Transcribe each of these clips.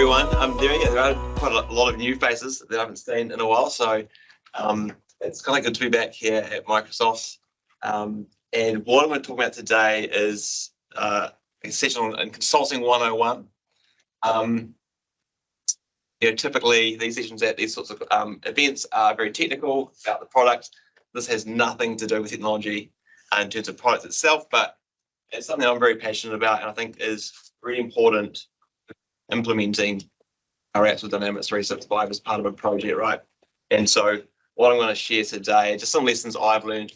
everyone. There are quite a lot of new faces that I haven't seen in a while, so it's kind of good to be back here at Microsoft. And what I'm going to talk about today is a session on Consulting 101. Typically these sessions at these sorts of events are very technical about the product. This has nothing to do with technology in terms of product itself, but it's something I'm very passionate about and I think is really important implementing our apps with Dynamics 365 as part of a project, right? And so what I'm going to share today, just some lessons I've learned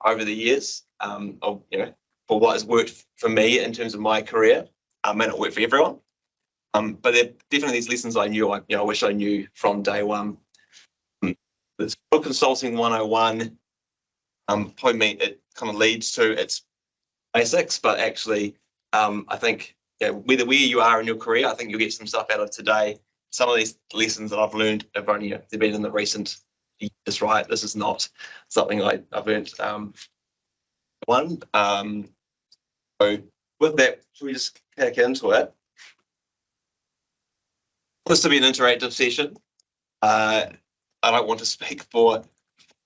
over the years, for what has worked for me in terms of my career. May not work for everyone, but they're definitely these lessons I wish I knew from day one. This Consulting 101 probably mean it kind of leads to its basics, but actually I think where you are in your career, I think you'll get some stuff out of today. Some of these lessons that I've learned have only they've been in the recent years, right? This is not something I've learned one. So with that, should we just kick into it? This will be an interactive session. I don't want to speak for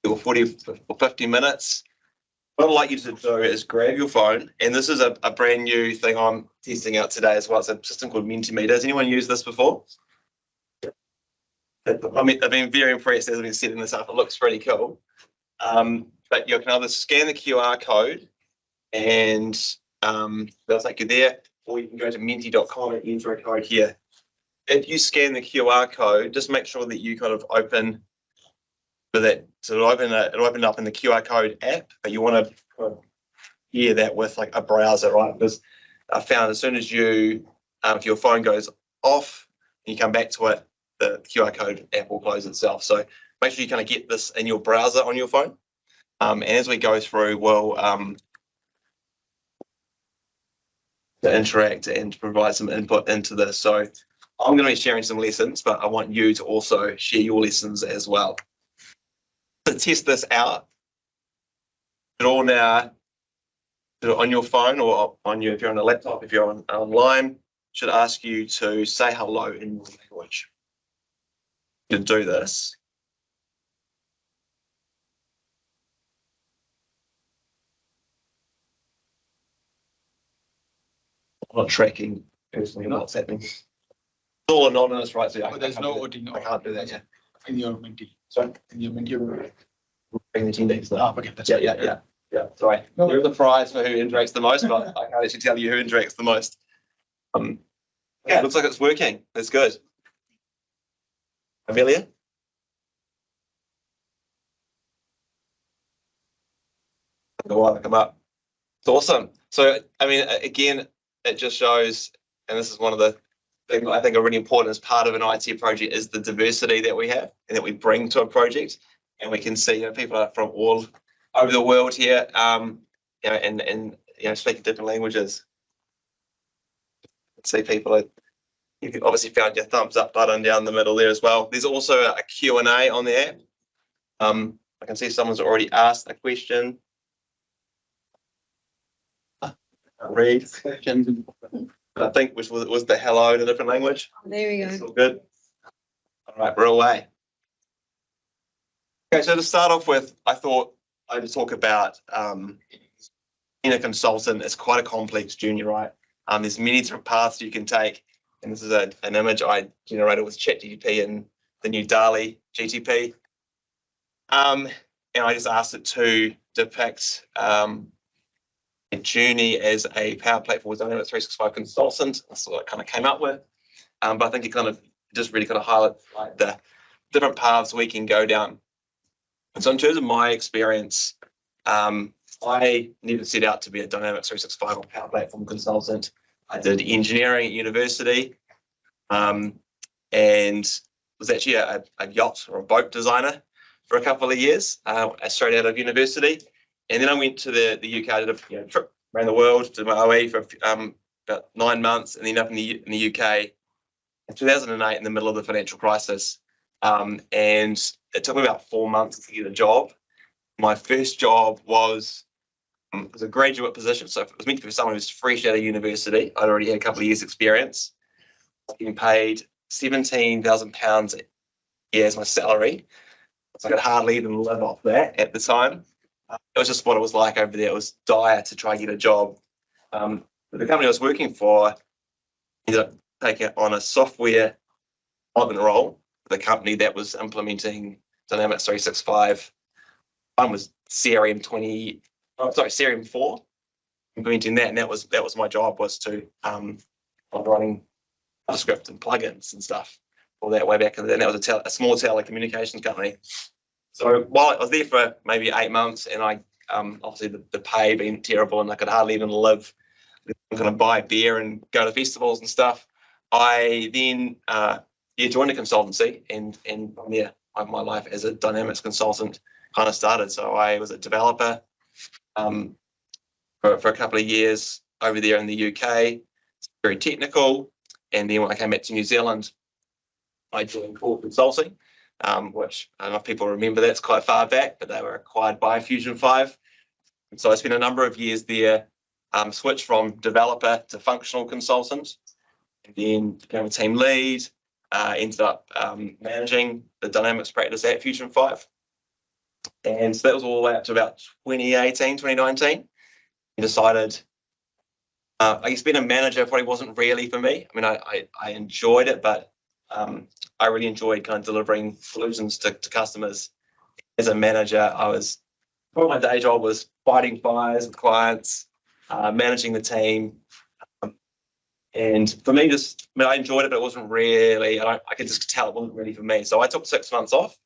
40 or 50 minutes. What I'd like you to do is grab your phone, and this is a brand new thing I'm testing out today as well. It's a system called Mentimeter. Has anyone used this before? I've been very impressed as I've been setting this up. It looks pretty cool. But you can either scan the QR code and they'll take you there, or you can go to menti.com and enter a code here. If you scan the QR code, just make sure that you kind of open that. So it'll open up in the QR code app, but you want to kind of pair that with like a browser, right? Because I found as soon as you, if your phone goes off and you come back to it, the QR code app will close itself. So make sure you kind of get this in your browser on your phone. And as we go through, we'll interact and provide some input into this. So I'm going to be sharing some lessons, but I want you to also share your lessons as well. To test this out, it all now on your phone or if you're on a laptop, if you're online, should ask you to say hello in your language. To do this, I'm not tracking personally what's happening. It's all anonymous, right? So but there's no voting. I can't do that. Yeah. In your Menti. Sorry? In your Menti. Bring the team Okay, that's yeah. Sorry. No. There is a prize for who interacts the most, but I can't actually tell you who interacts the most. Yeah, it looks like it's working. That's good. Amelia? Come up. It's awesome. So, I mean, again, it just shows, and this is one of the things I think are really important as part of an IT project is the diversity that we have and that we bring to a project. And we can see, people are from all over the world here, and speaking different languages. See people. You obviously found your thumbs up button down the middle there as well. There's also a Q&A on the app. I can see someone's already asked a question. Read. I think which was the hello in a different language. There we go. It's all good. All right, we're away. Okay, so to start off with, I thought I'd talk about being a consultant. It's quite a complex journey, right? There's many different paths you can take, and this is an image I generated with ChatGPT and the new DALI GTP. And I just asked it to depict a journey as a Power Platform with Dynamics 365 consultant. That's what I kind of came up with. But I think it kind of just really kind of highlights like the different paths we can go down. And so in terms of my experience, I never set out to be a Dynamics 365 or Power Platform consultant. I did engineering at university and was actually a yacht or a boat designer for a couple of years straight out of university. And then I went to the UK, I did a trip around the world, did my OE for about 9 months, and then up in the UK in 2008 in the middle of the financial crisis. And it took me about 4 months to get a job. My first job was a graduate position, so it was meant to be for someone who's fresh out of university. I'd already had a couple of years' experience, getting paid £17,000 a year as my salary. So I could hardly even live off that at the time. It was just what it was like over there. It was dire to try and get a job. But the company I was working for ended up taking on a software development role for the company that was implementing Dynamics 365. One was CRM 4, implementing that, and that was my job, was to running script and plugins and stuff all that way back. And then that was a small telecommunications company. So while I was there for maybe 8 months, and I obviously the pay being terrible, and I could hardly even live, kind of buy beer and go to festivals and stuff, I then joined a consultancy, and from there my life as a Dynamics consultant kind of started. So I was a developer for a couple of years over there in the UK, very technical. And then when I came back to New Zealand, I joined Core Consulting, which I don't know if people remember, that's quite far back, but they were acquired by Fusion 5. And so I spent a number of years there, switched from developer to functional consultant, and then became a team lead, ended up managing the Dynamics practice at Fusion 5. And so that was all the way up to about 2018, 2019. I decided, I guess being a manager probably wasn't really for me. I mean, I enjoyed it, but I really enjoyed kind of delivering solutions to customers. As a manager, my day job was fighting fires with clients, managing the team. And for me, I enjoyed it, but it wasn't really, I could just tell it wasn't really for me. So I took 6 months off.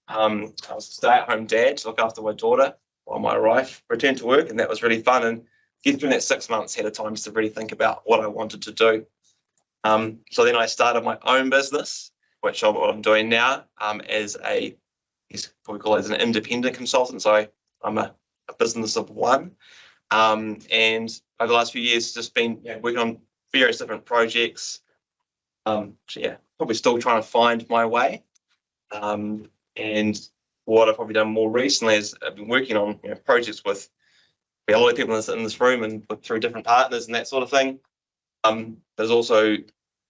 I was a stay-at-home dad to look after my daughter while my wife returned to work, and that was really fun. And during that 6 months, had a time to really think about what I wanted to do. So then I started my own business, which is what I'm doing now, as what we call it, as an independent consultant. So I'm a business of one. And over the last few years, just been working on various different projects. Probably still trying to find my way. And what I've probably done more recently is I've been working on projects with a lot of people in this room, and through different partners and that sort of thing. There's also,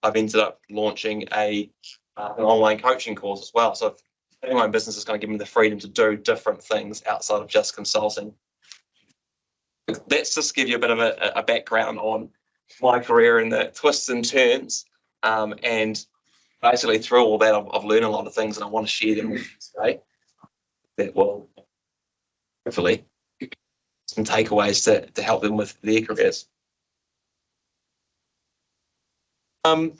I've ended up launching an online coaching course as well. So having my own business is going to give me the freedom to do different things outside of just consulting. Let's just give you a bit of a background on my career and the twists and turns. And basically through all that, I've learned a lot of things, and I want to share them with you today that will hopefully some takeaways to help them with their careers.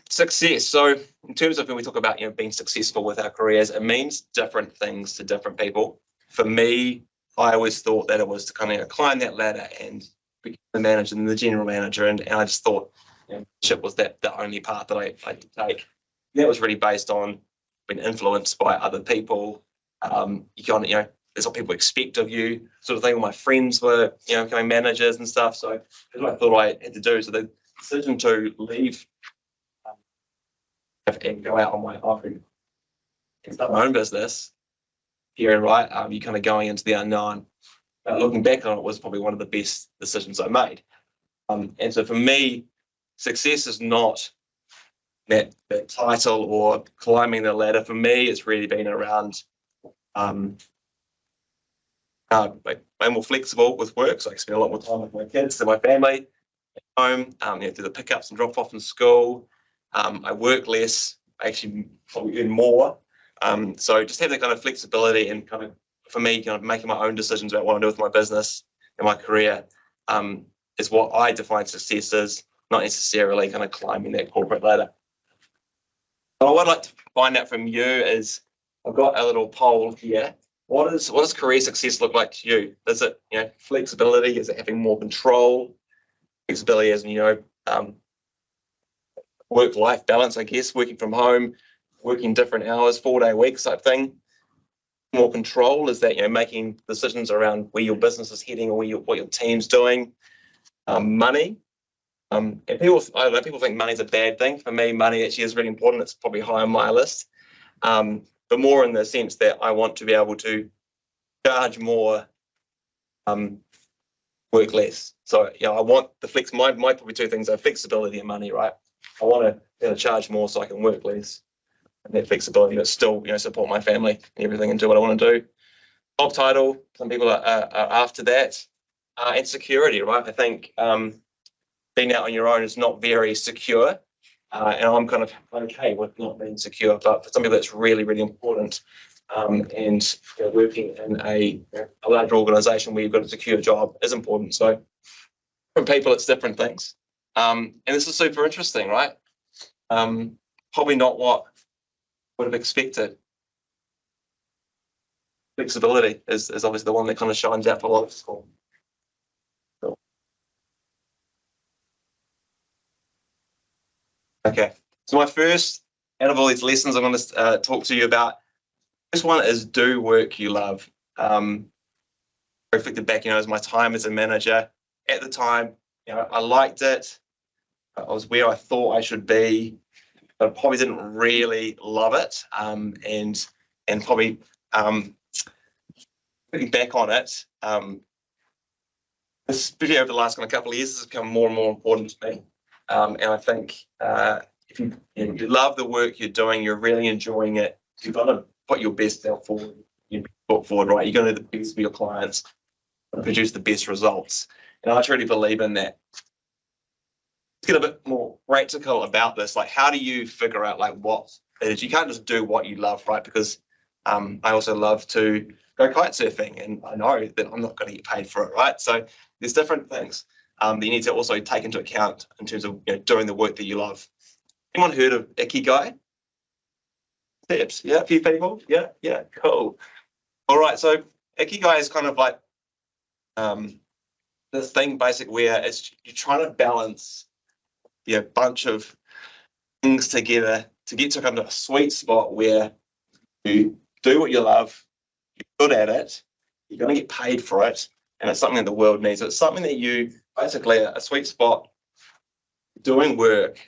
Success. So in terms of when we talk about being successful with our careers, it means different things to different people. For me, I always thought that it was to kind of climb that ladder and become the manager and the general manager, and I just thought leadership was the only path that I could take. That was really based on being influenced by other people. That's what people expect of you, sort of thing. All my friends were, becoming managers and stuff. So that's what I thought I had to do. So the decision to leave and go out on my own and start my own business here and right, you're kind of going into the unknown. But looking back on it, was probably one of the best decisions I made. And so for me, success is not that title or climbing the ladder. For me, it's really been around I'm more flexible with work, so I can spend a lot more time with my kids and my family at home. Do the pickups and drop off in school. I work less, I actually probably earn more. So just have that kind of flexibility, and kind of, for me, kind of making my own decisions about what I do with my business and my career is what I define success as, not necessarily kind of climbing that corporate ladder. But what I'd like to find out from you is, I've got a little poll here. What does career success look like to you? Is it flexibility? Is it having more control? Flexibility as work-life balance, I guess, working from home, working different hours, 4-day weeks type thing. More control, is that making decisions around where your business is heading or what your team's doing. Money. And people think money's a bad thing. For me, money actually is really important. It's probably high on my list. But more in the sense that I want to be able to charge more, work less. So I want the flex. My probably two things are flexibility and money, right? I want to charge more so I can work less and that flexibility, but still support my family and everything and do what I want to do. Job title, some people are after that, and security, right? I think being out on your own is not very secure, and I'm kind of okay with not being secure, but for some people that's really, really important. And working in a larger organisation where you've got a secure job is important. So for people, it's different things. And this is super interesting, right? Probably not what I would have expected. Flexibility is obviously the one that kind of shines out for a lot of school. Cool. Okay, so my first out of all these lessons I'm going to talk to you about. This one is do work you love. Reflected back, as my time as a manager at the time, I liked it. I was where I thought I should be, but I probably didn't really love it. And probably looking back on it, especially over the last couple of years, this has become more and more important to me. And I think if you love the work you're doing, you're really enjoying it, you've got to put your best self forward, you put forward, right? You're going to do the best for your clients, produce the best results. And I truly believe in that. Let's get a bit more practical about this. Like, how do you figure out what it is? You can't just do what you love, right? Because I also love to go kite surfing, and I know that I'm not going to get paid for it, right? So there's different things that you need to also take into account in terms of doing the work that you love. Anyone heard of Ikigai? Steps, yeah, a few people, yeah, cool. All right, so Ikigai is kind of like this thing basically where you're trying to balance a bunch of things together to get to kind of a sweet spot where you do what you love, you're good at it, you're going to get paid for it, and it's something that the world needs. It's something that you basically a sweet spot doing work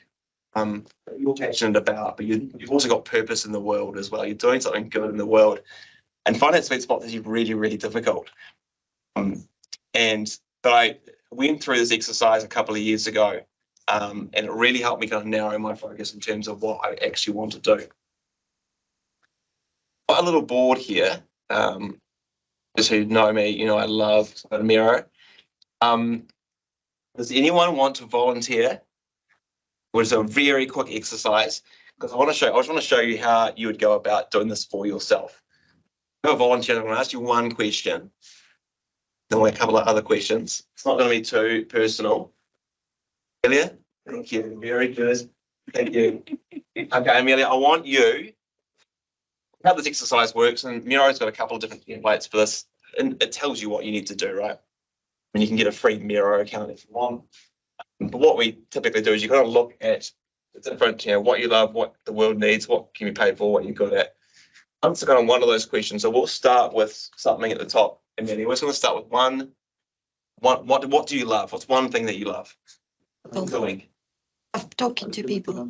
you're passionate about, but you've also got purpose in the world as well. You're doing something good in the world, and finding that sweet spot is really, really difficult. But I went through this exercise a couple of years ago, and it really helped me kind of narrow my focus in terms of what I actually want to do. Got a little board here. Just who know me, I love a mirror. Does anyone want to volunteer? Which is a very quick exercise, because I just want to show you how you would go about doing this for yourself. You're a volunteer. I'm going to ask you one question, then a couple of other questions. It's not going to be too personal. Amelia, thank you. Very good. Thank you. Okay, Amelia, I want you. How this exercise works, and Miro's got a couple of different templates for this, and it tells you what you need to do, right? And you can get a free Miro account if you want. But what we typically do is you kind of look at the different, what you love, what the world needs, what can be paid for, what you're good at. Answer kind of one of those questions. So we'll start with something at the top, and then we're just going to start with one. What do you love? What's one thing that you love doing? Talking to people.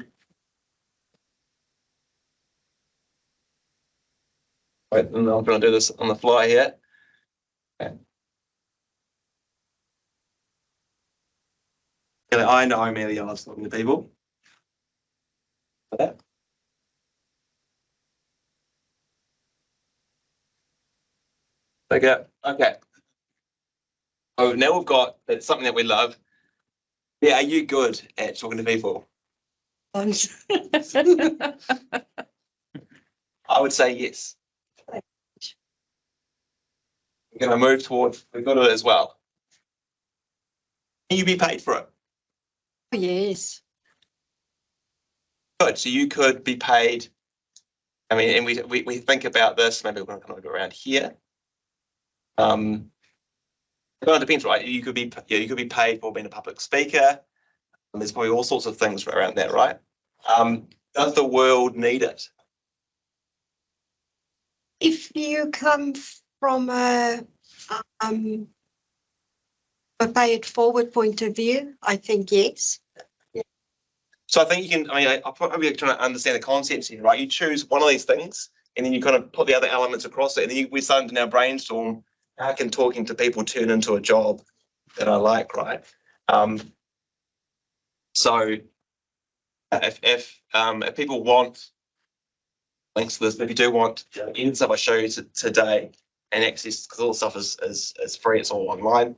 Right, and I'm going to do this on the fly here. Okay. I know Amelia loves talking to people. Okay. Okay. Oh, now we've got it's something that we love. Yeah, are you good at talking to people? I would say yes. We're going to move towards we've got it as well. Can you be paid for it? Yes. Good. So you could be paid. I mean, and we think about this. Maybe we're going to come over around here. It kind of depends, right? You could be paid for being a public speaker. And there's probably all sorts of things around that, right? Does the world need it? If you come from a pay it forward point of view, I think yes. So I think you can, I'm probably trying to understand the concepts here, right? You choose one of these things and then you kind of put the other elements across it. And then we're starting to now brainstorm, how can talking to people turn into a job that I like, right? So If people want links to this, if you do want any of the stuff I show you today and access, because all the stuff is free, it's all online,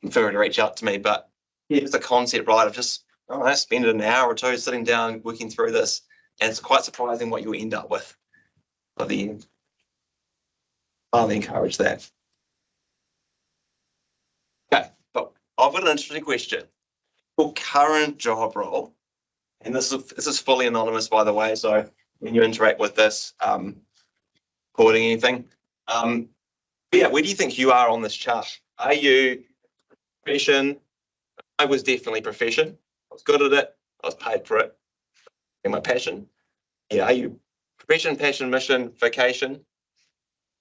feel free to reach out to me. But here's the concept, right, of just I spend an hour or two sitting down working through this, and it's quite surprising what you'll end up with at the end. I highly encourage that. Okay, but I've got an interesting question. Your current job role, and this is fully anonymous, by the way, so when you interact with this, recording anything, yeah, where do you think you are on this chart? Are you profession? I was definitely profession. I was good at it. I was paid for it. And my passion. Yeah, are you profession, passion, mission, vocation?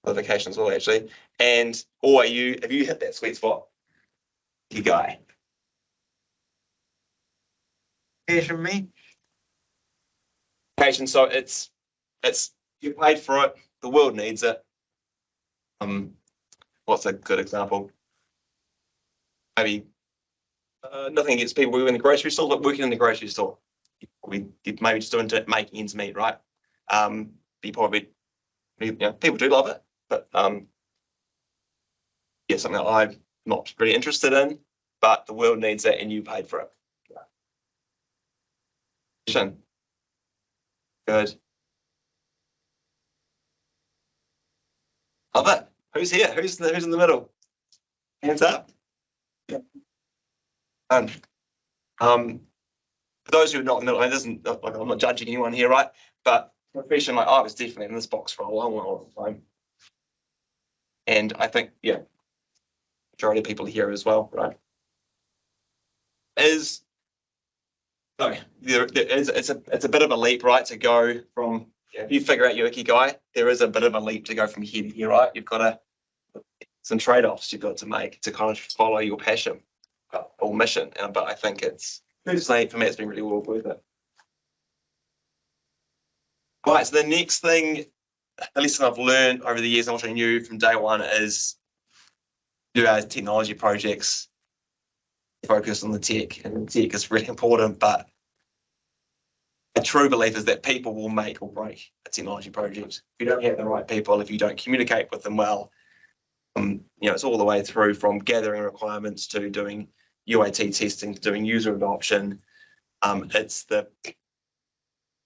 Well, vocation as well, actually. And or have you hit that sweet spot? You guy. Passion me. Passion. So it's you're paid for it. The world needs it. What's a good example? Maybe nothing against people who are in the grocery store, but working in the grocery store. We maybe just doing to make ends meet, right? People do love it, but yeah, something that I'm not really interested in, but the world needs it and you paid for it. Good. Love it. Who's here? Who's in the middle? Hands up. Yeah. For those who are not in the middle, I'm not judging anyone here, right? But profession, I was definitely in this box for a long time. And I think, yeah, majority of people here as well, right? It's a bit of a leap, right? To go from, if you figure out your ikigai, there is a bit of a leap to go from here to here, right? You've got some trade-offs you've got to make to kind of follow your passion or mission. But I think personally, for me, it's been really well worth it. Right, so the next thing, the lesson I've learned over the years, and what I knew from day one, is do our technology projects focus on the tech, and the tech is really important, but a true belief is that people will make or break a technology project. If you don't have the right people, if you don't communicate with them well, it's all the way through from gathering requirements to doing UAT testing, to doing user adoption. It's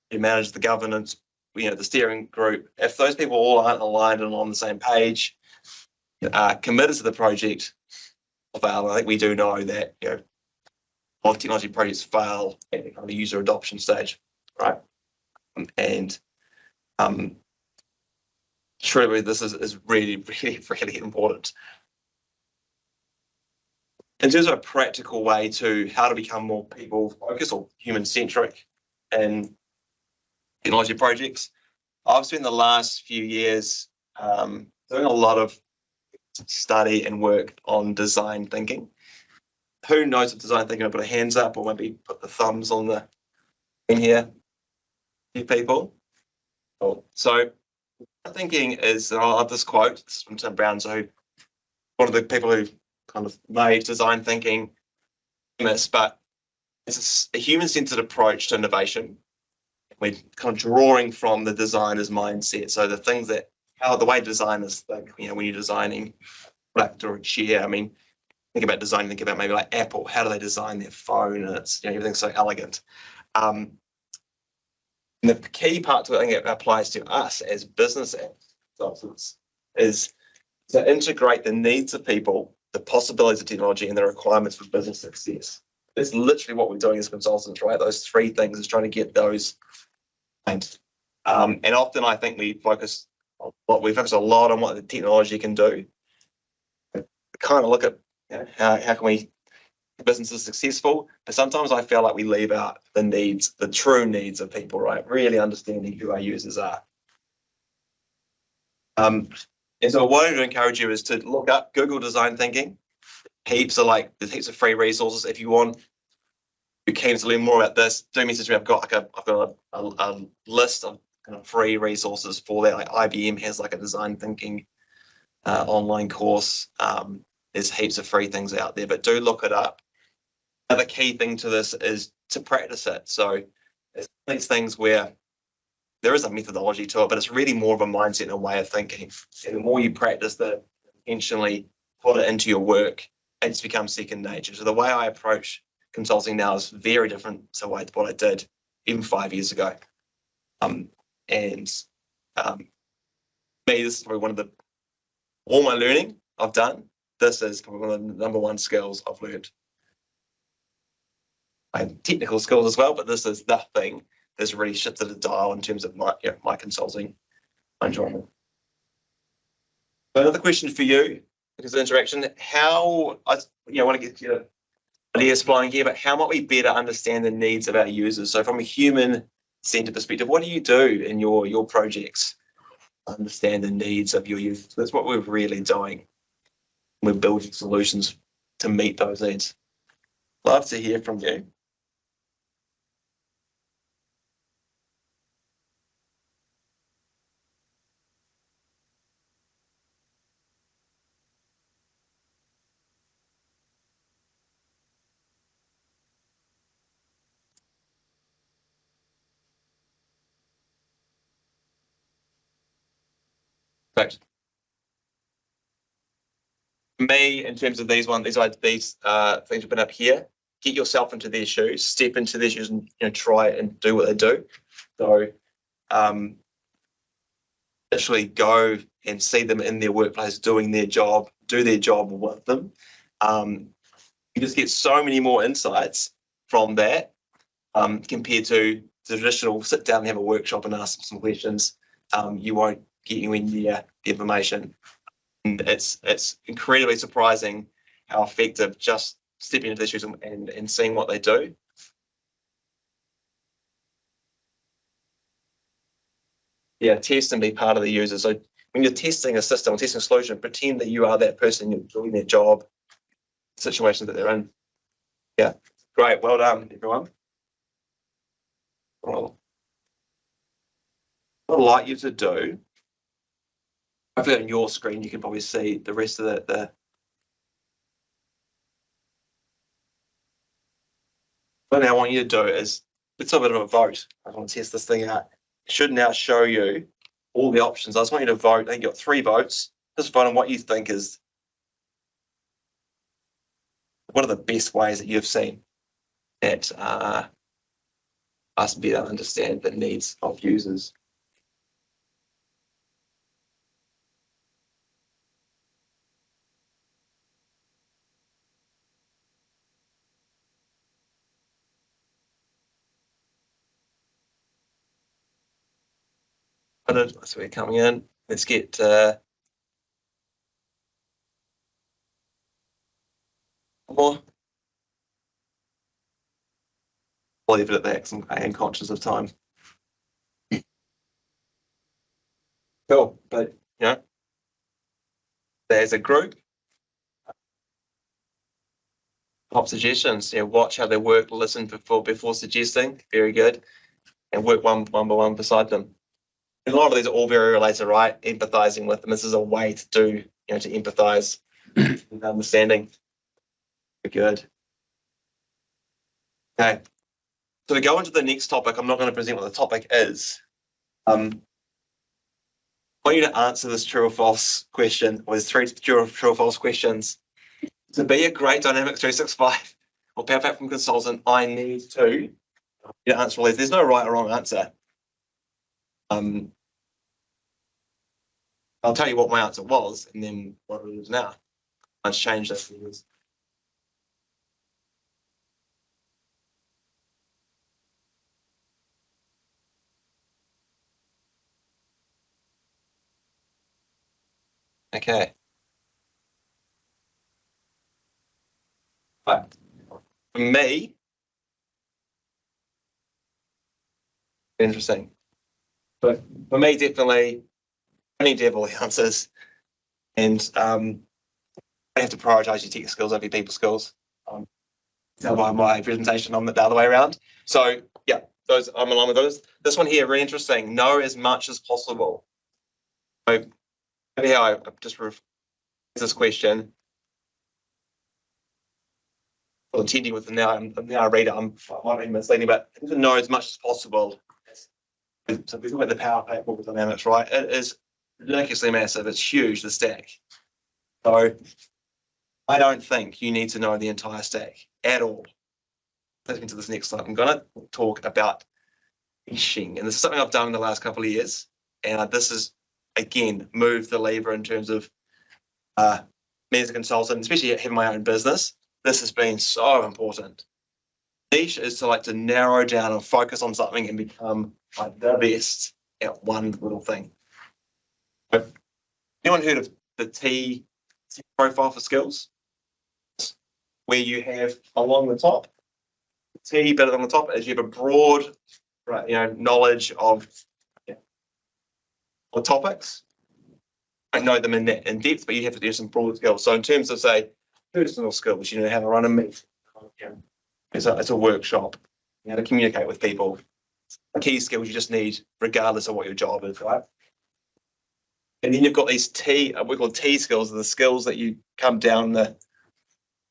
you manage the governance, the steering group. If those people all aren't aligned and on the same page, committed to the project, fail. I think we do know that a lot of technology projects fail at the kind of user adoption stage, right? And truly, this is really, really, really important. In terms of a practical way to how to become more people focused or human centric in technology projects, I've spent the last few years doing a lot of study and work on design thinking. Who knows what design thinking? I'll put a hands up or maybe put the thumbs on the thing here. Few people. Cool. So thinking is, and I love this quote, this is from Tim Brown, so one of the people who kind of made design thinking famous, but it's a human-centered approach to innovation. We're kind of drawing from the designer's mindset. So the things that, how the way designers think, when you're designing a product or a chair, think about design, think about maybe like Apple, how do they design their phone? And it's, everything's so elegant. And the key part to it, I think it applies to us as business consultants, is to integrate the needs of people, the possibilities of technology, and the requirements for business success. That's literally what we're doing as consultants, right? Those three things is trying to get those. And often I think we focus a lot on what the technology can do. We kind of look at how can we business is successful, but sometimes I feel like we leave out the needs, the true needs of people, right? Really understanding who our users are. And so what I wanted to encourage you is to look up Google design thinking. There's heaps of free resources. If you want, you're keen to learn more about this, do message me. I've got a list of kind of free resources for that. Like IBM has like a design thinking online course. There's heaps of free things out there, but do look it up. Another key thing to this is to practice it. So it's these things where there is a methodology to it, but it's really more of a mindset and a way of thinking. And the more you practice that, intentionally put it into your work, it just becomes second nature. So the way I approach consulting now is very different to what I did even 5 years ago. Me, this is probably one of all my learning I've done. This is probably one of the number one skills I've learned. I have technical skills as well, but this is the thing that's really shifted the dial in terms of my consulting, my enjoyment. But another question for you, because of interaction, how I want to get your ideas flying here, but how might we better understand the needs of our users? So from a human-centered perspective, what do you do in your projects? Understand the needs of your users. That's what we're really doing. We're building solutions to meet those needs. Love to hear from you. But me, in terms of these things we've been up here, get yourself into their shoes, step into their shoes, and try and do what they do. So, literally go and see them in their workplace doing their job, do their job with them. You just get so many more insights from that compared to the traditional sit down and have a workshop and ask them some questions. You won't get anywhere near the information. And it's incredibly surprising how effective just stepping into the shoes and seeing what they do. Yeah, test and be part of the user. So when you're testing a system or testing a solution, pretend that you are that person, you're doing their job, the situation that they're in. Yeah, great. Well done, everyone. Well, what I'd like you to do, hopefully on your screen, you can probably see the rest of what I want you to do is, it's a bit of a vote. I want to test this thing out. It should now show you all the options. I just want you to vote. I think you've got 3 votes. Just vote on what you think is one of the best ways that you've seen that us better understand the needs of users. So we're coming in. Let's get more. I'll leave it at that because I am conscious of time. Cool, but there's a group. Pop suggestions. Watch how they work. Listen before suggesting. Very good, and work one by one beside them. And a lot of these are all very related, right? Empathizing with them. This is a way to do, to empathize and understanding. Very good. Okay. So to go into the next topic, I'm not going to present what the topic is. I want you to answer this true or false question, or there's 3 true or false questions. To be a great Dynamics 365 or Power Platform consultant, I need to answer all these. There's no right or wrong answer. I'll tell you what my answer was and then what it is now. It's changed over the years. Okay. Right. For me, interesting. But for me, definitely, I need to have all the answers, and I have to prioritise your tech skills over your people skills. Tell by my presentation, I'm the other way around. So yeah, those I'm along with those. This one here, really interesting. Know as much as possible. So maybe I just this question. intending with now a reader, I might be misleading, but to know as much as possible. So we talk about the power platform with Dynamics, right? It is ridiculously massive. It's huge, the stack. So I don't think you need to know the entire stack at all. Let's get to this next slide. I'm going to talk about niching, and this is something I've done in the last couple of years. And this is, again, moved the lever in terms of me as a consultant, especially having my own business. This has been so important. Niche is to narrow down and focus on something and become the best at one little thing. But anyone heard of the T profile for skills? Where you have along the top, the T bit on the top is you have a broad, knowledge of topics. I don't know them in depth, but you have to do some broad skills. So in terms of, say, personal skills, how to run a meet. It's a workshop, how to communicate with people. Key skills you just need regardless of what your job is, right? And then you've got these we call T skills, are the skills that you come down the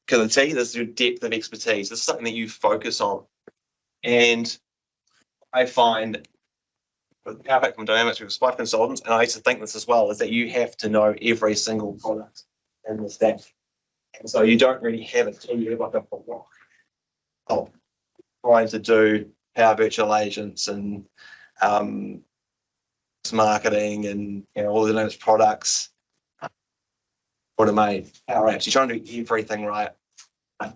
T. This is your depth of expertise. This is something that you focus on. And I find with Power Platform Dynamics, we've got 5 consultants, and I used to think this as well, is that you have to know every single product in the stack. And so you don't really have a team, you have like a block. Trying to do Power Virtual Agents and marketing and all the latest products, automate Power Apps. You're trying to do everything right. And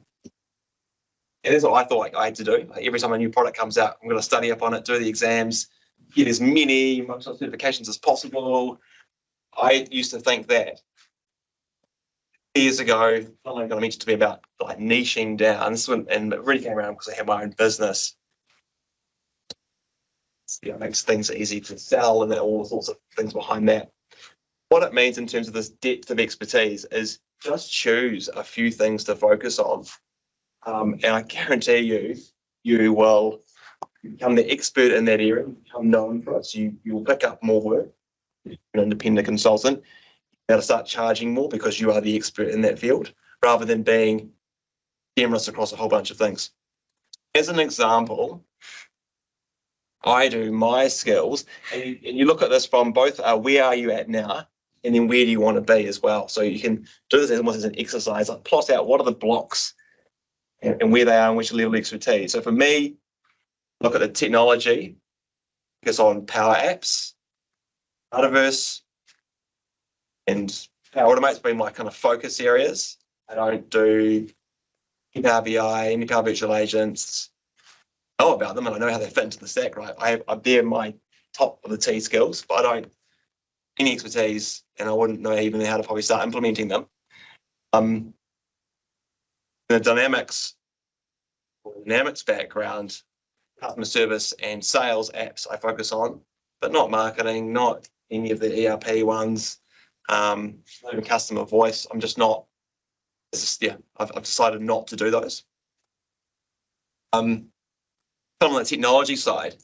that's what I thought I had to do. Every time a new product comes out, I'm going to study up on it, do the exams, get as many Microsoft certifications as possible. I used to think that years ago, not only got to mention to me about niching down, and it really came around because I had my own business. It makes things easy to sell and all sorts of things behind that. What it means in terms of this depth of expertise is just choose a few things to focus on. And I guarantee you will become the expert in that area, become known for it. So you will pick up more work. You're an independent consultant. You've got to start charging more because you are the expert in that field, rather than being generous across a whole bunch of things. As an example, I do my skills, and you look at this from both where are you at now, and then where do you want to be as well. So you can do this almost as an exercise, plot out what are the blocks and where they are and which level of expertise. So for me, look at the technology, focus on Power Apps, Metaverse, and Power Automate's been my kind of focus areas. I don't do any Power BI, any Power Virtual Agents. I know about them and I know how they fit into the stack, right? They're my top of the T skills, but I don't any expertise, and I wouldn't know even how to probably start implementing them. The Dynamics background, customer service and sales apps I focus on, but not marketing, not any of the ERP ones, not even customer voice. I'm just not. I've decided not to do those. On the technology side,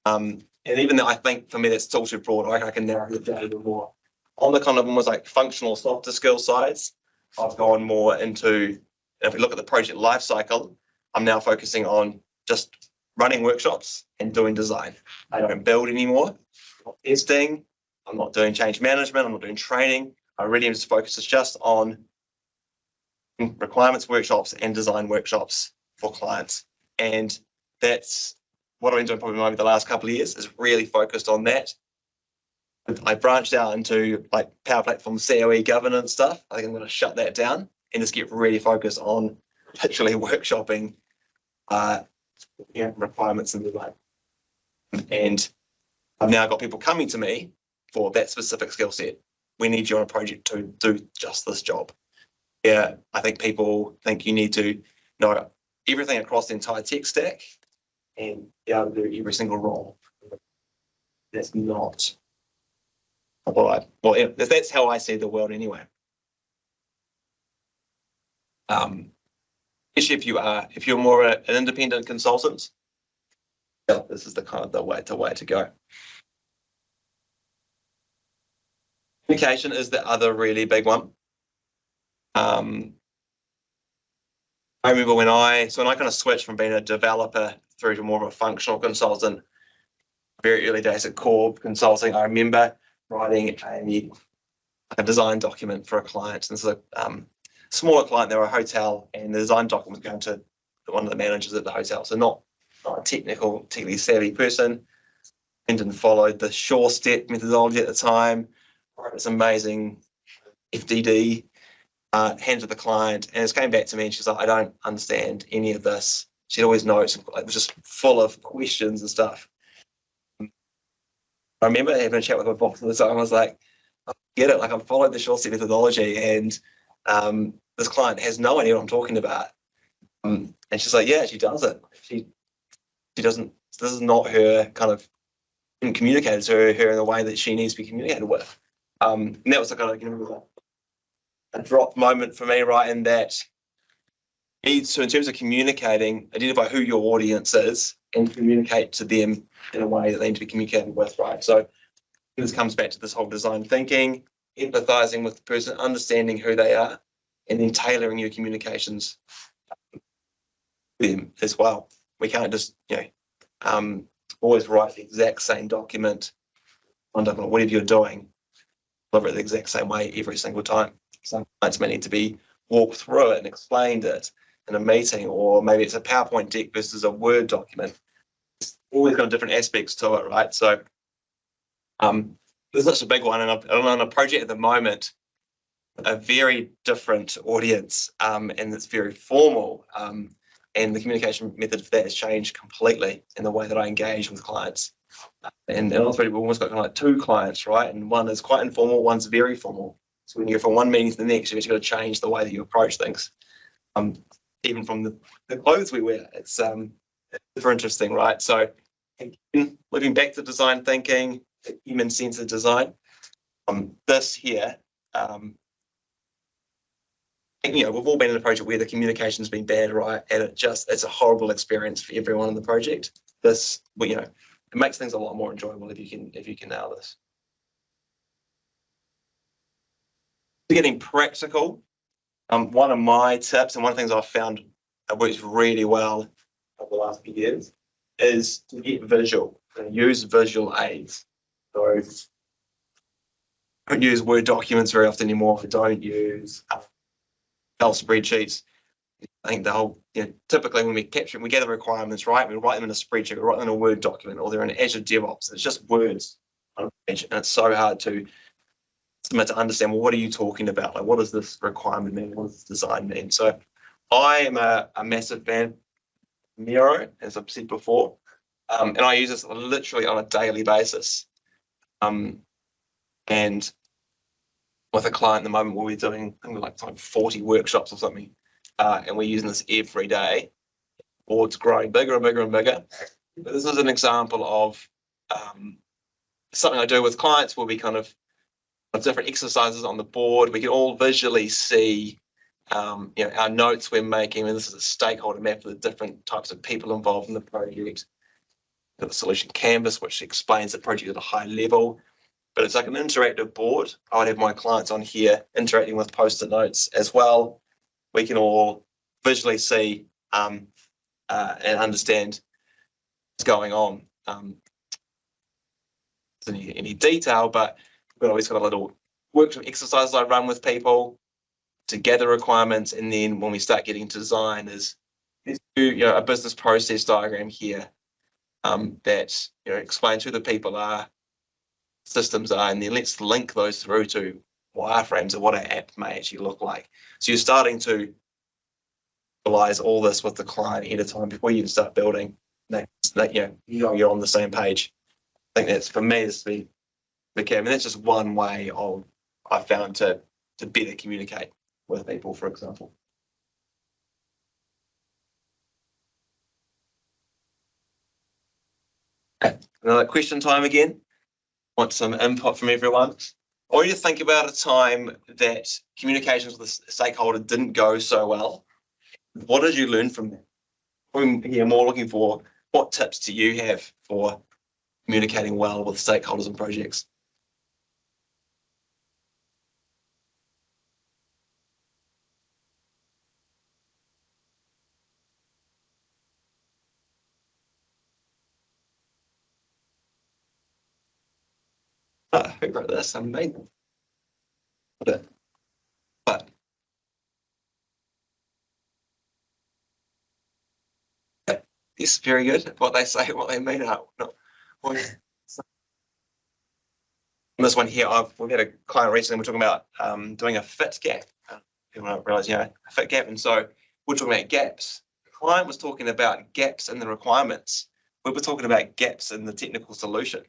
and even though I think for me that's still too broad, I can narrow it down a bit more. On the kind of almost like functional softer skill sides, I've gone more into, if we look at the project life cycle, I'm now focusing on just running workshops and doing design. I don't build anymore. I'm not testing. I'm not doing change management. I'm not doing training. I really am just focused just on requirements workshops and design workshops for clients. And that's what I've been doing probably over the last couple of years, is really focused on that. I branched out into like Power Platform COE governance stuff. I think I'm going to shut that down and just get really focused on literally workshopping requirements and design. And I've now got people coming to me for that specific skill set. We need you on a project to do just this job. Yeah, I think people think you need to know everything across the entire tech stack and be able to do every single role. That's not that's how I see the world anyway. Especially if you're more an independent consultant, this is the kind of the way to go. Communication is the other really big one. I remember when I kind of switched from being a developer through to more of a functional consultant, very early days at Corp Consulting, I remember writing a design document for a client. And this is a smaller client, they were a hotel, and the design document was going to one of the managers at the hotel. So not a technically savvy person, and didn't follow the sure step methodology at the time. Wrote this amazing FDD, handed to the client, and it came back to me, and she's like, I don't understand any of this. She'd always notes, like, it was just full of questions and stuff. I remember having a chat with my boss at the time. I was like, I get it. Like, I've followed the short step methodology, and this client has no idea what I'm talking about. And she's like, yeah, she doesn't. She doesn't. This is not her kind of communicated to her in the way that she needs to be communicated with. And that was kind of a drop moment for me, right? In that, so in terms of communicating, identify who your audience is and communicate to them in a way that they need to be communicated with, right? So this comes back to this whole design thinking, empathizing with the person, understanding who they are, and then tailoring your communications to them as well. We can't just, always write the exact same document on whatever you're doing, deliver it the exact same way every single time. Some clients may need to be walked through it and explained it in a meeting, or maybe it's a PowerPoint deck versus a Word document. It's always got different aspects to it, right? So this is a big one, and I'm on a project at the moment, a very different audience, and it's very formal, and the communication method for that has changed completely in the way that I engage with clients. And also we've almost got kind of like two clients, right? And one is quite informal, one's very formal. So when you go from one meeting to the next, you've actually got to change the way that you approach things. Even from the clothes we wear, it's super interesting, right? So living back to design thinking, human centered design. This here, we've all been in a project where the communication's been bad, right? And it's a horrible experience for everyone in the project. This, it makes things a lot more enjoyable if you can nail this. Getting practical. One of my tips, and one of the things I've found that works really well over the last few years, is to get visual and use visual aids. So I don't use Word documents very often anymore. I don't use Excel spreadsheets. I think the whole, typically when we gather requirements, right, we write them in a spreadsheet, we write them in a Word document, or they're in Azure DevOps. It's just words on a page, and it's so hard to understand, well, what are you talking about? Like, what does this requirement mean? What does this design mean? So I am a massive fan of Miro, as I've said before, and I use this literally on a daily basis. And with a client at the moment, we're doing, I think, like 40 workshops or something, and we're using this every day. The board's growing bigger and bigger and bigger. But this is an example of something I do with clients where we kind of different exercises on the board. We can all visually see our notes we're making. And this is a stakeholder map for the different types of people involved in the project. The solution canvas, which explains the project at a high level. But it's like an interactive board. I would have my clients on here interacting with post-it notes as well. We can all visually see and understand what's going on. Any detail, but we've always got a little workshop exercises I run with people to gather requirements, and then when we start getting to design, there's a business process diagram here that explains who the people are, systems are, and then let's link those through to wireframes of what our app may actually look like. So you're starting to realize all this with the client ahead of time before you even start building. You're on the same page. I think that's, for me, is to be okay. I mean, that's just one way I found to better communicate with people, for example. Okay, another question time again. Want some input from everyone. I want you to think about a time that communications with a stakeholder didn't go so well. What did you learn from that? I'm more looking for what tips do you have for communicating well with stakeholders and projects? Who wrote this? Amazing. But it's very good. What they say, what they mean. This one here, we've had a client recently. We're talking about doing a fit gap. People don't realise, a fit gap, and so we're talking about gaps. The client was talking about gaps in the requirements. We were talking about gaps in the technical solution.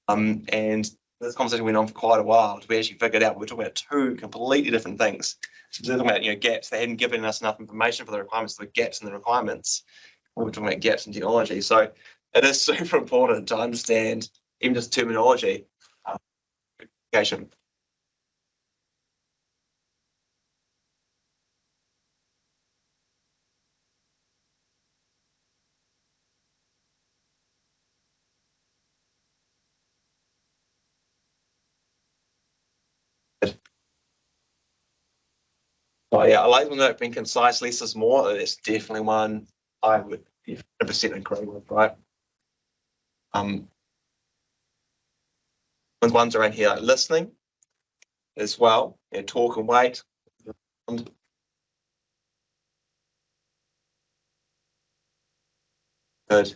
And this conversation went on for quite a while. We actually figured out we were talking about two completely different things. So we're talking about gaps. They hadn't given us enough information for the requirements. So the gaps in the requirements. We were talking about gaps in technology. So it is super important to understand even just terminology. Communication. Oh yeah, I like when they've been concise, less is more. It's definitely one I would 100% agree with, right? Ones around here, like listening as well, talk and wait. Good.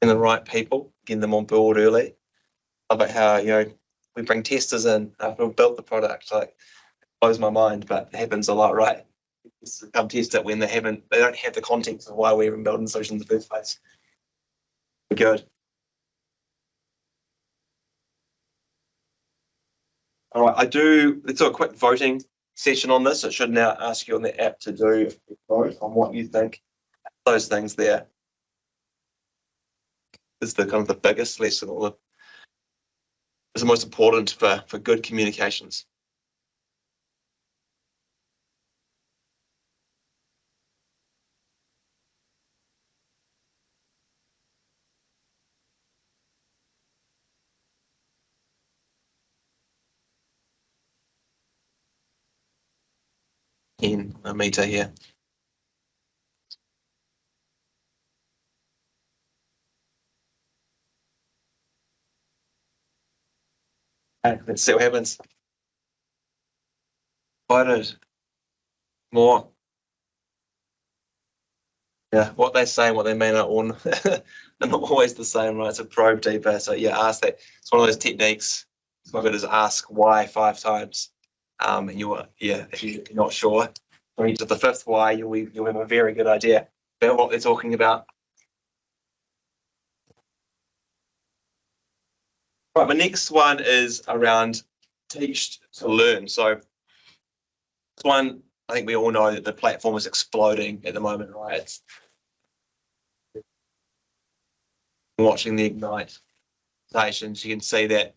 And the right people, getting them on board early. I love it how, we bring testers in after we've built the product. Like, it blows my mind, but it happens a lot, right? Come test it when they don't have the context of why we're even building the solution in the first place. Good. All right, let's do a quick voting session on this. It should now ask you on the app to do a vote on what you think. Those things there is the kind of the biggest lesson, or is the most important for good communications. In a meter here. Okay, let's see what happens. Voted. More. Yeah, what they say and what they mean are not always the same, right? It's a probe deeper. So yeah, ask that. It's one of those techniques. Some of it is ask why 5 times. And if you're not sure, when you do the 5th why, you'll have a very good idea about what they're talking about. Right, my next one is around teach to learn. So this one, I think we all know that the platform is exploding at the moment, right? It's watching the Ignite presentations, you can see that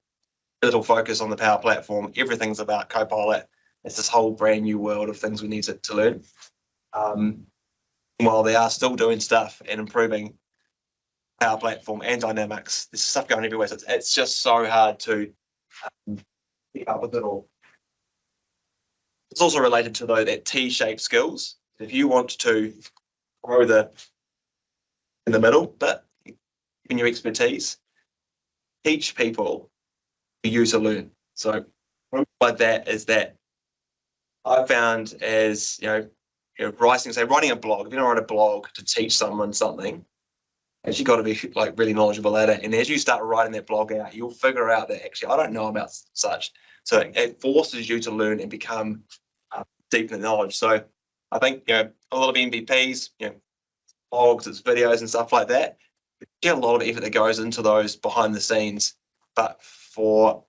little focus on the Power Platform. Everything's about Copilot. It's this whole brand new world of things we need to learn. While they are still doing stuff and improving Power Platform and Dynamics, there's stuff going everywhere. So it's just so hard to keep up with it all. It's also related to that T-shaped skills. If you want to grow in the middle, but in your expertise, teach people to use or learn. So like that is that I found as writing a blog. If you don't write a blog to teach someone something, you've got to be like really knowledgeable at it. And as you start writing that blog out, you'll figure out that actually I don't know about such. So it forces you to learn and become deep in the knowledge. So I think a lot of MVPs, blogs, it's videos and stuff like that. There's a lot of effort that goes into those behind the scenes. But for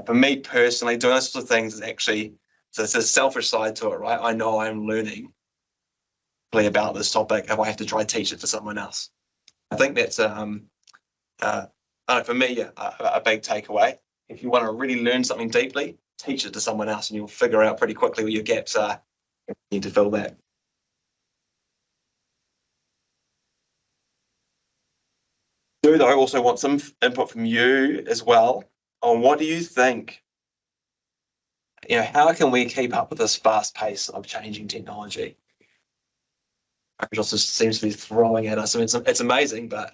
me personally, doing those sorts of things is actually, so it's a selfish side to it, right? I know I'm learning about this topic if I have to try to teach it to someone else. I think that's for me a big takeaway. If you want to really learn something deeply, teach it to someone else, and you'll figure out pretty quickly where your gaps are. You need to fill that. I also want some input from you as well on what do you think? How can we keep up with this fast pace of changing technology? Microsoft just seems to be throwing at us. I mean, it's amazing, but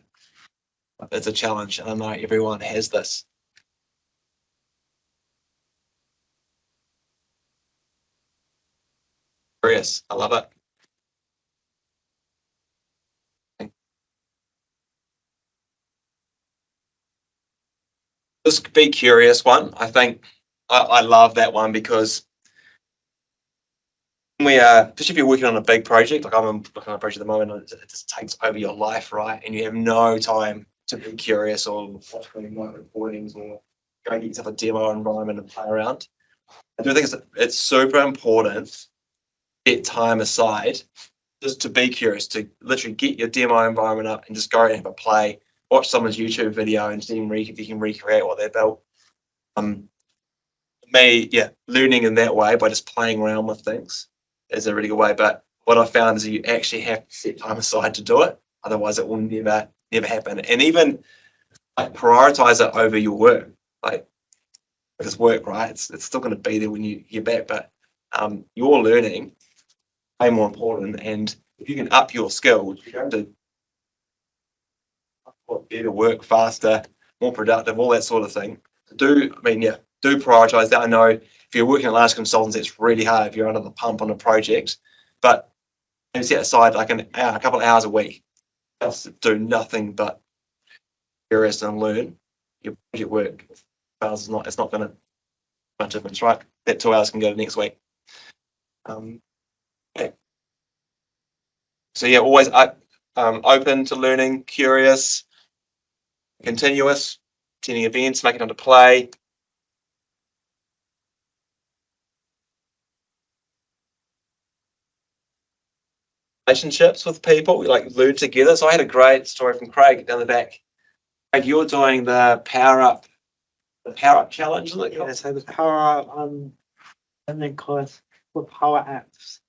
it's a challenge, and I know everyone has this. Curious, I love it. This be curious one. I think I love that one because we are, especially if you're working on a big project, like I'm working on a project at the moment, it just takes over your life, right? And you have no time to be curious or watch remote recordings or go and get yourself a demo environment and play around. I do think it's super important to get time aside just to be curious, to literally get your demo environment up and just go and have a play, watch someone's YouTube video and see if you can recreate what they built. Learning in that way by just playing around with things is a really good way. But what I found is you actually have to set time aside to do it. Otherwise it will never happen. And even like prioritize it over your work. Like it's work, right? It's still going to be there when you get back, but your learning way more important. And if you can up your skills, you're going to better work faster, more productive, all that sort of thing. Do prioritize that. I know if you're working at large consultants, it's really hard if you're under the pump on a project, but maybe set aside like a couple of hours a week, just do nothing but curious and learn. Your project work it's not going to much difference, right? That 2 hours can go to next week. So yeah, always open to learning, curious, continuous, attending events, making it into play. Relationships with people, we like learn together. So I had a great story from Craig down the back. Craig, you're doing the power up challenge, isn't it? Yeah, so the power up and then course with power apps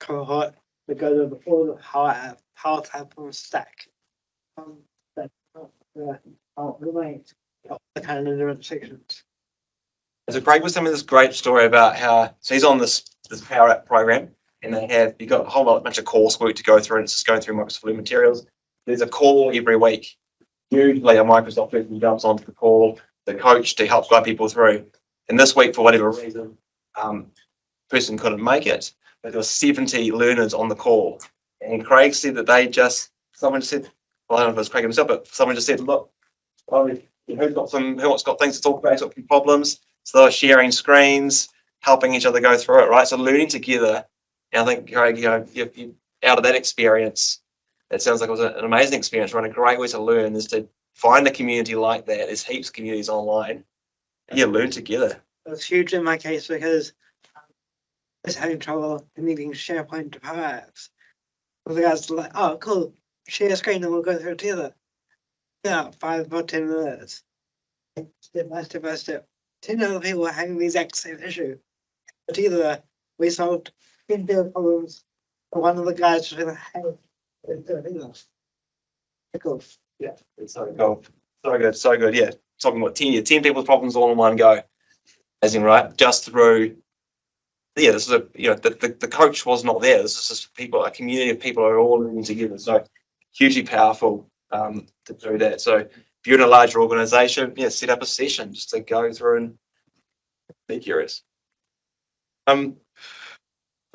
cohort that goes over all the power type of stack. The kind of different sections. So Craig was telling me this great story about how he's on this power up program, and you've got a whole bunch of coursework to go through, and it's just going through Microsoft Fluid materials. There's a call every week. Usually a Microsoft person jumps onto the call, the coach to help guide people through. And this week, for whatever reason, person couldn't make it, but there were 70 learners on the call. And Craig said that someone said, well, I don't know if it was Craig himself, but someone just said, look, who's got things to talk about, who's got problems. So they're sharing screens, helping each other go through it, right? So learning together. And I think, Craig, you out of that experience, it sounds like it was an amazing experience, right? A great way to learn is to find a community like that. There's heaps of communities online. And learn together. It was huge in my case because I was having trouble connecting SharePoint to Power Apps. The guys were like, oh, cool, share a screen and we'll go through it together. Yeah, 5 or 10 minutes. Step by step. 10 other people were having the exact same issue. But together, we solved 10 problems. One of the guys was like, hey, cool. Yeah, it's so cool. So good. Yeah, talking about 10 people's problems all in one go. Amazing, right? Just through. Yeah, this is the coach was not there. This is just a community of people who are all learning together. So hugely powerful to do that. So if you're in a larger organization, set up a session just to go through and be curious. So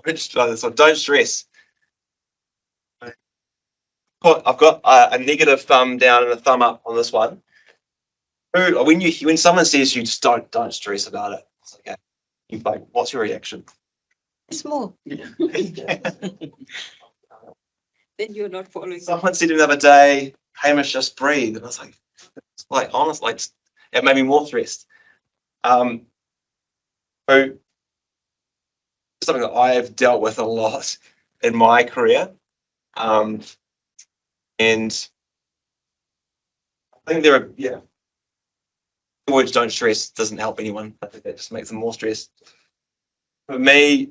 don't stress. I've got a negative thumb down and a thumb up on this one. When someone says you just don't stress about it, it's okay. You're like, what's your reaction? Small. Then you're not following. Someone said to me the other day, Hamish, just breathe. And I was like, honestly, it made me more stressed. So something that I have dealt with a lot in my career. And I think the words don't stress doesn't help anyone. I think that just makes them more stressed. For me,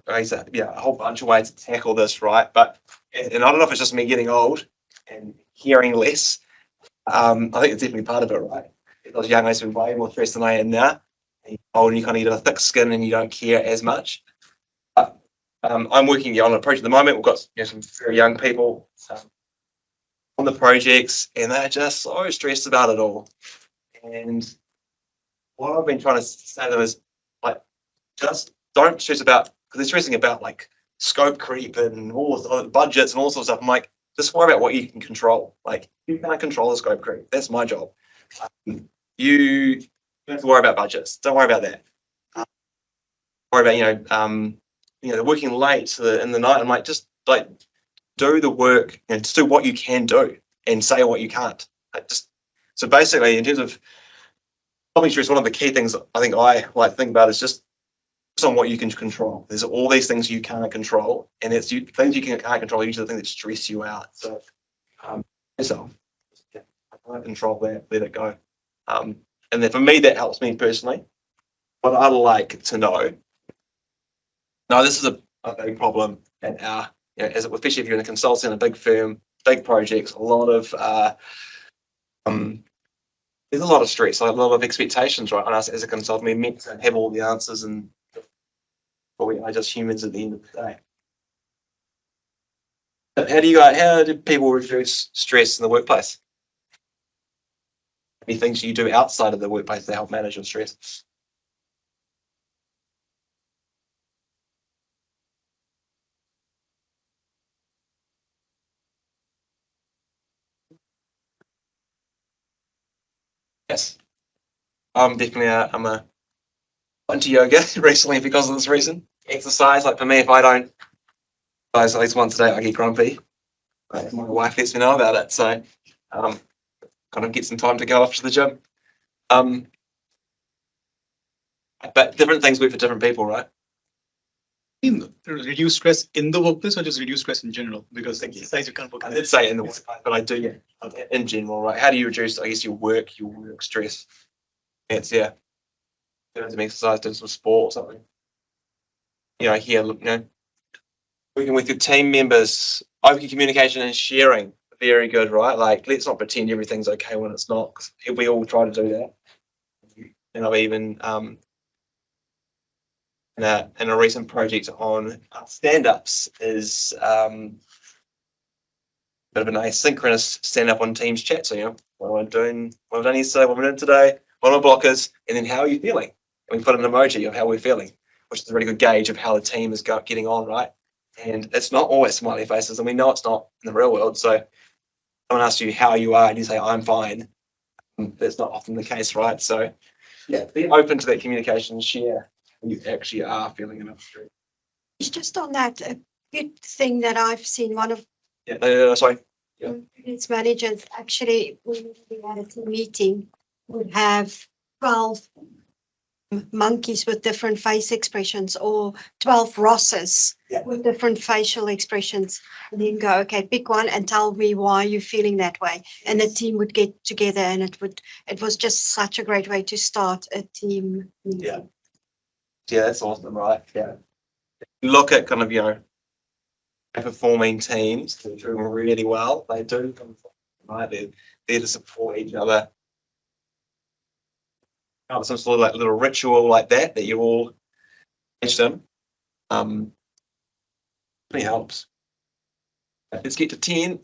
a whole bunch of ways to tackle this, right? And I don't know if it's just me getting old and hearing less. I think it's definitely part of it, right? I was young, I used to be way more stressed than I am now. And you're old and you kind of get a thick skin and you don't care as much. But I'm working on a project at the moment. We've got some very young people on the projects, and they're just so stressed about it all. And what I've been trying to say to them is, like, just don't stress about, because they're stressing about like scope creep and all the budgets and all sorts of stuff. I'm like, just worry about what you can control. Like, you can't control the scope creep. That's my job. You don't have to worry about budgets. Don't worry about that. Worry about working late in the night. I'm like, just like do the work and just do what you can do and say what you can't. So basically, in terms of helping stress, one of the key things I think I like to think about is just on what you can control. There's all these things you can't control, and it's things you can't control are usually the things that stress you out. So, yourself, I can't control that. Let it go. And then for me, that helps me personally. What I like to know. No, this is a big problem at our, especially if you're in a consulting, a big firm, big projects, a lot of there's a lot of stress, a lot of expectations, right, on us as a consultant. We're meant to have all the answers, but we are just humans at the end of the day. But how do people reduce stress in the workplace? Any things you do outside of the workplace to help manage your stress? Yes, I'm definitely I'm a into yoga recently because of this reason. Exercise, like for me, if I don't exercise at least once a day, I get grumpy. My wife lets me know about it, so kind of get some time to go off to the gym. But different things work for different people, right? Reduce stress in the workplace or just reduce stress in general? Because exercise you can't I did say in the workplace, but I do in general, right? How do you reduce, I guess, your work stress? It's doing some exercise, doing some sport or something. Working with your team members, open communication and sharing, very good, right? Like, let's not pretend everything's okay when it's not, because we all try to do that. And I've even in a recent project on stand-ups is a bit of an asynchronous stand-up on Teams chat. So, what am I doing? What have I done yesterday? What am I doing today? What are my blockers? And then how are you feeling? And we put an emoji of how we're feeling, which is a really good gauge of how the team is getting on, right? And it's not always smiley faces, and we know it's not in the real world. So someone asks you how you are, and you say, I'm fine. That's not often the case, right? So, be open to that communication and share how you actually are feeling about stress. Just on that, a good thing that I've seen, one of Sorry. its managers actually, when we had a team meeting, would have 12 monkeys with different face expressions, or 12 Rosses with different facial expressions, and then go, okay, pick one and tell me why you're feeling that way. And the team would get together, and it was just such a great way to start a team meeting. Yeah, that's awesome, right? Yeah. Look at kind of, performing teams that are doing really well. They do, right? They're there to support each other. Some sort of like little ritual like that you all engaged in. Really helps. Let's get to 10.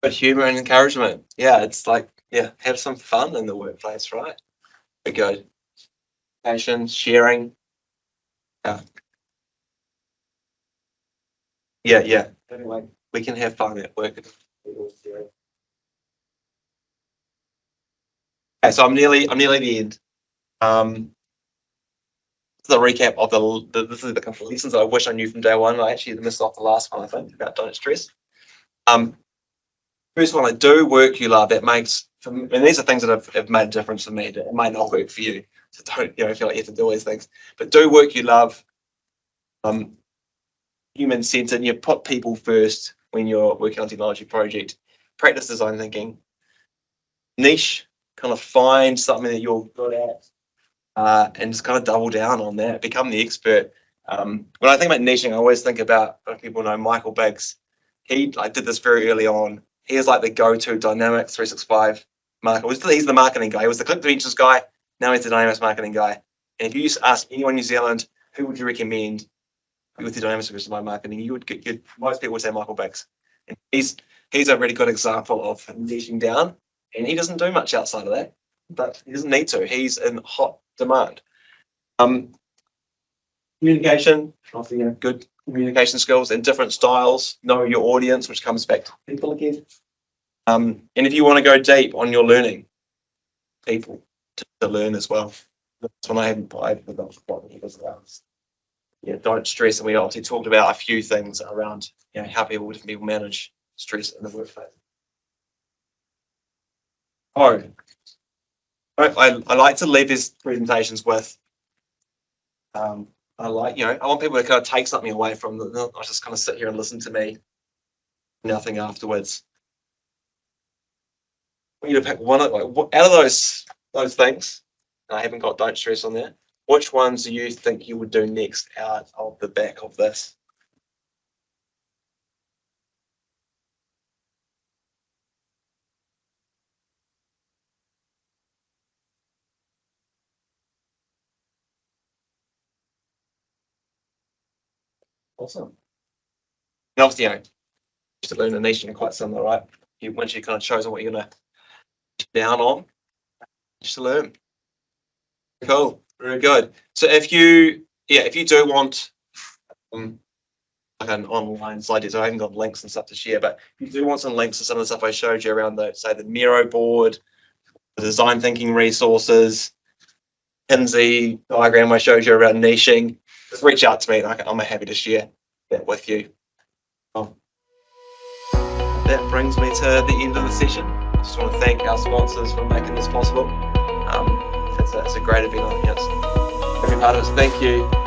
But humor and encouragement. Yeah, it's like, have some fun in the workplace, right? Very good. Patience, sharing. Yeah. Anyway, we can have fun at work. Okay, so I'm nearly the end. This is a recap of this is the couple of lessons I wish I knew from day one. I actually missed off the last one, I think, about don't stress. First one, I do work you love. That makes, and these are things that have made a difference for me. It might not work for you, so don't feel like you have to do all these things. But do work you love. Human centered, and you put people first when you're working on a technology project. Practice design thinking. Niche, kind of find something that you're good at, and just kind of double down on that. Become the expert. When I think about niching, I always think about, people know Michael Biggs. he did this very early on. He is like the go-to Dynamics 365 marketer. He's the marketing guy. He was the Click to Ventures guy. Now he's the Dynamics marketing guy. And if you just ask anyone in New Zealand, who would you recommend with the Dynamics 365 marketing, most people would say Michael Biggs. And he's a really good example of niching down, and he doesn't do much outside of that, but he doesn't need to. He's in hot demand. Communication, obviously, good communication skills in different styles. Know your audience, which comes back to people again. And if you want to go deep on your learning, people to learn as well. That's when I haven't applied for those because don't stress. And we obviously talked about a few things around how different people manage stress in the workplace. I like to leave these presentations with I want people to kind of take something away from them, not just kind of sit here and listen to me, nothing afterwards. I want you to pick one out of those things. I haven't got don't stress on there. Which ones do you think you would do next out of the back of this? Awesome. And obviously, to learn a niche are quite similar, right? Once you kind of chosen what you're gonna down on, just to learn. Cool, very good. So if you do want like an online slide, so I haven't got links and stuff to share, but if you do want some links to some of the stuff I showed you around the Miro board, the design thinking resources, Kinsey diagram I showed you around niching, just reach out to me. I'm happy to share that with you. That brings me to the end of the session. I just want to thank our sponsors for making this possible. It's a great event. I think it's every part of it. Thank you.